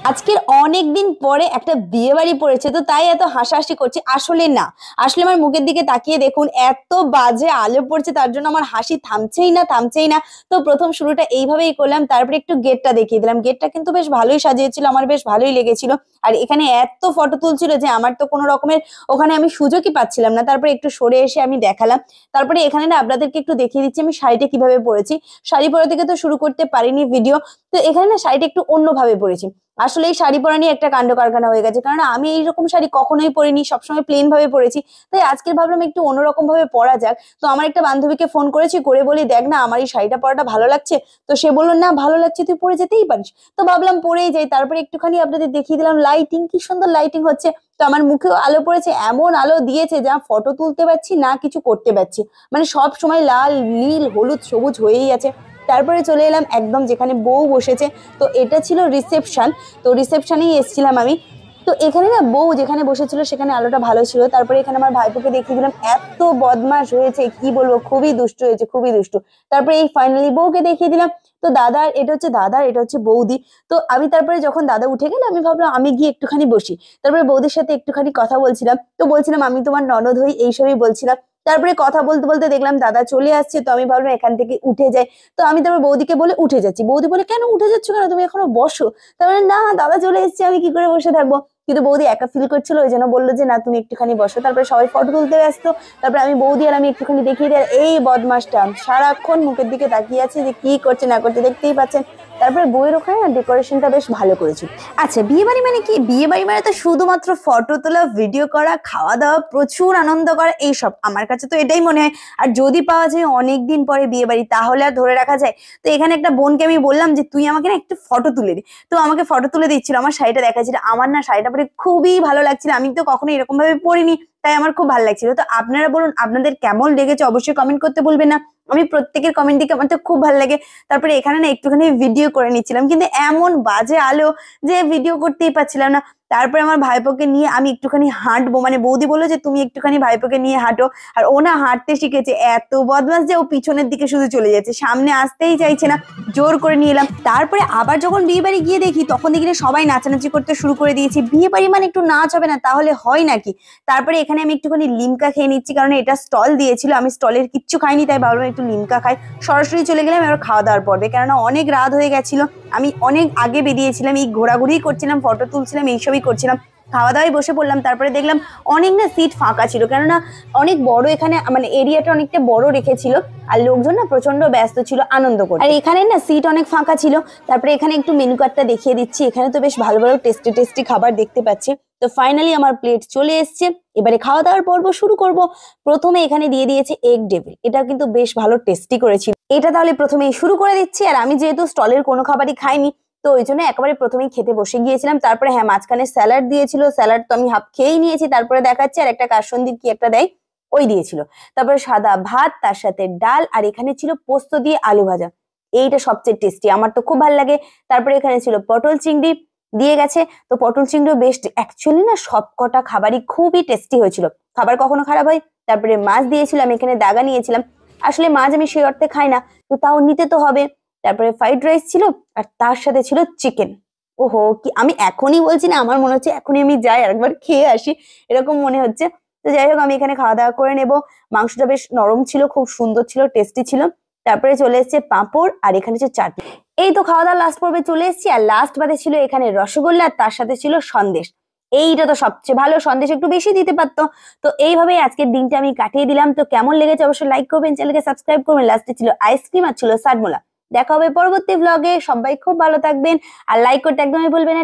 আজকের অনেকদিন পরে একটা বিয়ে বাড়ি পড়েছে, তো তাই এত হাসাহাসি করছি। আসলে না, আসলে আমার মুখের দিকে তাকিয়ে দেখুন, এত বাজে আলো পড়ছে, তার জন্য আমার হাসি থামছেই না। তো প্রথম শুরুটা এইভাবেই করলাম, তারপরে একটু গেটটা দেখিয়ে দিলাম। গেটটা কিন্তু বেশ ভালোই সাজিয়েছিল, আমার বেশ ভালোই লেগেছিল। আর এখানে এত ফটো তুলছিল যে আমার তো কোনো রকমের ওখানে আমি সুযোগই পাচ্ছিলাম না। তারপরে একটু সরে এসে আমি দেখালাম। তারপরে এখানে না আপনাদেরকে একটু দেখিয়ে দিচ্ছি আমি শাড়িটা কিভাবে পরেছি। শাড়ি পরা থেকে তো শুরু করতে পারিনি ভিডিও, তো এখানে না শাড়িটা একটু অন্যভাবে পরেছি। আসলে এই শাড়ি পরা নিয়ে একটা কাণ্ড কারখানা হয়ে গেছে, কারণ আমি এইরকম শাড়ি কখনোই পরিনি, সবসময় প্লেন ভাবে পরেছি। তাই আজকে ভাবলাম একটু অন্যরকম ভাবে পরা যাক। তো আমার একটা বান্ধবীকে ফোন করেছি, করে বলি দেখ না আমার এই শাড়িটা পরাটা ভালো লাগছে। তো সে বললো না ভালো লাগছে, তুই পরে যেতেই পারিস। তো ভাবলাম পরেই যাই। তারপরে একটুখানি আপনাদের দেখিয়ে দিলাম লাইটিং, কি সুন্দর লাইটিং হচ্ছে। তো আমার মুখেও আলো পড়েছে, এমন আলো দিয়েছে যা ফটো তুলতে পারছি না কিছু করতে পারছি, মানে সব সময় লাল নীল হলুদ সবুজ হয়েই আছে। তারপরে চলে এলাম একদম যেখানে বউ বসেছে। তো এটা ছিল রিসেপশন, তো রিসেপশনেই এসেছিলাম আমি। তো এখানে না বউ যেখানে বসেছিল সেখানে আলোটা ভালো ছিল। তারপরে এখানে আমার ভাইপোকে দেখিয়ে দিলাম, এত বদমাশ হয়েছে কি বলবো, খুবই দুষ্টু হয়েছে, খুবই দুষ্টু। তারপরে এই ফাইনালি বউকে দেখিয়ে দিলাম। তো দাদার এটা হচ্ছে দাদার, এটা হচ্ছে বৌদি। তো আমি তারপরে যখন দাদা উঠে গেল আমি ভাবলাম আমি গিয়ে একটুখানি বসি। তারপরে বৌদির সাথে একটুখানি কথা বলছিলাম, তো বলছিলাম আমি তোমার ননদ হই, এইসবই বলছিলাম। তারপরে কথা বলতে বলতে দেখলাম দাদা চলে আসছে, তো আমি ভাবলাম এখান থেকে উঠে যাই। তো আমি তারপর বৌদিকে বলে উঠে যাচ্ছি, বৌদি বলে কেন উঠে যাচ্ছ, কেন তুমি এখনো বসো। তারপরে না দাদা চলে এসেছে, আমি কি করে বসে থাকবো। কিন্তু বৌদি একা ফিল করছিল, ওই জন্য বললো যে না তুমি একটুখানি বসো। তারপরে সবাই ফটো তুলতে ব্যস্ত। তারপরে আমি বৌদি আর আমি একটুখানি দেখিয়ে দিই, আর এই বদমাসটা সারাক্ষণ মুখের দিকে তাকিয়ে আছে যে কি করছে না করছে, দেখতেই পাচ্ছেন। তারপরে বইয়ের ওখানে না ডেকোরেশনটা বেশ ভালো করেছিল। আচ্ছা, বিয়ে বাড়ি মানে কি? বিয়ে বাড়ি মানে তো শুধুমাত্র ফটো তোলা, ভিডিও করা, খাওয়া দাওয়া, প্রচুর আনন্দ করা, এইসব। আমার কাছে তো এটাই মনে হয়। আর যদি পাওয়া যায় অনেকদিন পরে বিয়ে বাড়ি, তাহলে আর ধরে রাখা যায়? তো এখানে একটা বোনকে আমি বললাম যে তুই আমাকে না একটু ফটো তুলে দে। তো আমাকে ফটো তুলে দিচ্ছিল, আমার শাড়িটা দেখাচ্ছিল। আমার না শাড়িটা পরে খুবই ভালো লাগছিল, আমি তো কখনো এরকম ভাবে পরিনি, তাই আমার খুব ভালো লাগছিল। তো আপনারা বলুন আপনাদের কেমন লেগেছে, অবশ্যই কমেন্ট করতে ভুলবেন না। আমি প্রত্যেকের কমেন্ট দিকে আমার তো খুব ভালো লাগে। তারপরে এখানে না একটুখানি ভিডিও করে নিচ্ছিলাম, কিন্তু এমন বাজে আলো যে ভিডিও করতেই পারছিলাম না। তারপরে আমার ভাইপোকে নিয়ে আমি একটুখানি হাঁটবো, মানে বৌদি বললো যে তুমি একটুখানি ভাইপোকে নিয়ে হাঁটো। আর ও না হাঁটতে শিখেছে, এত বদমাস যে ও পিছনের দিকে শুধু চলে যাচ্ছে, সামনে আসতেই চাইছে না। জোর করে নিয়ে এলাম। তারপরে আবার যখন বিয়ে বাড়ি গিয়ে দেখি, তখন দেখি না সবাই নাচানাচি করতে শুরু করে দিয়েছে। বিয়ে বাড়ি মানে একটু নাচ হবে না তাহলে হয় নাকি? তারপরে এখানে আমি একটুখানি লিমকা খেয়ে নিচ্ছি, কারণ এটা স্টল দিয়েছিল, আমি স্টলের কিচ্ছু খাইনি, তাই ভাবলাম একটু লিমকা খাই। সরাসরি চলে গেলাম এবার খাওয়া দাওয়ার পর্বে, কেননা অনেক রাত হয়ে গেছিল। আমি অনেক আগে বেরিয়েছিলাম, এই ঘোরাঘুরি করছিলাম, ফটো তুলছিলাম, এইসবই করছিলাম। খাওয়া দাওয়ায় বসে পড়লাম। তারপরে দেখলাম অনেক না সিট ফাঁকা ছিল, কেননা অনেক বড় এখানে মানে এরিয়াটা অনেকটা বড় রেখেছিল। আর লোকজন না প্রচন্ড ব্যস্ত ছিল আনন্দ করতে, আর এখানে না সিট অনেক ফাঁকা ছিল। তারপরে এখানে একটু মেনু কার্ডটা দেখিয়ে দিচ্ছি, এখানে তো বেশ ভালো ভালো টেস্টি টেস্টি খাবার দেখতে পাচ্ছি। তো ফাইনালি আমার প্লেট চলে এসছে, এবারে খাওয়া দাওয়ার পর্ব শুরু করব। প্রথমে এখানে দিয়ে দিয়েছে এগ ডেভিল, এটা কিন্তু বেশ ভালো টেস্টি করেছিল। এটা তাহলে প্রথমেই শুরু করে দিচ্ছি। আর আমি যেহেতু স্টলের কোনো খাবারই খাইনি, তো ওই জন্য একেবারে প্রথমেই খেতে বসে গিয়েছিলাম। তারপরে হ্যাঁ, মাঝখানে স্যালাড দিয়েছিল, স্যালাড তো আমি হাফ খেয়েই নিয়েছি। তারপরে দেখাচ্ছে আর একটা কাসন্দির কি একটা দেয়, ওই দিয়েছিল। তারপরে সাদা ভাত, তার সাথে ডাল, আর এখানে ছিল পোস্ত দিয়ে আলু ভাজা। এইটা সবচেয়ে টেস্টি, আমার তো খুব ভালো লাগে। তারপরে এখানে ছিল পটল চিংড়ি দিয়ে গেছে। তো পটল চিংড়িও বেশ, অ্যাকচুয়ালি না সব কটা খাবারই খুবই টেস্টি হয়েছিল, খাবার কখনো খারাপ হয়। তারপরে মাছ দিয়েছিল, আমি এখানে দাগা নিয়েছিলাম। আসলে মাছ আমি সেই অর্থে খাই না, তো তাও নিতে তো হবে। তারপরে ফ্রাইড রাইস ছিল, আর তার সাথে ছিল চিকেন। ওহো, কি আমি এখনই বলছি না, আমার মনে হচ্ছে এখনই আমি যাই আর একবার খেয়ে আসি, এরকম মনে হচ্ছে। তো যাই হোক, আমি এখানে খাওয়া দাওয়া করে নেব। মাংসটা বেশ নরম ছিল, খুব সুন্দর ছিল, টেস্টি ছিল। তারপরে চলে এসেছে পাঁপড়, আর এখানে হচ্ছে চাটনি। এই তো খাওয়া দাওয়া লাস্ট পর্বে চলে এসেছি, আর লাস্ট বাদে ছিল এখানে রসগোল্লা, তার সাথে ছিল সন্দেশ। এইটা তো সবচেয়ে ভালো, সন্দেশ একটু বেশি দিতে পারতো। তো এইভাবেই আজকের দিনটা আমি কাটিয়ে দিলাম। তো কেমন লেগেছে অবশ্যই লাইক করবেন, চ্যানেলকে সাবস্ক্রাইব করবেন। লাস্টে ছিল আইসক্রিম আর ছিল সাডমোলা। দেখা হবে পরবর্তী ব্লগে, সবাই খুব ভালো থাকবেন, আর লাইক করতে একদমই ভুলবেন না।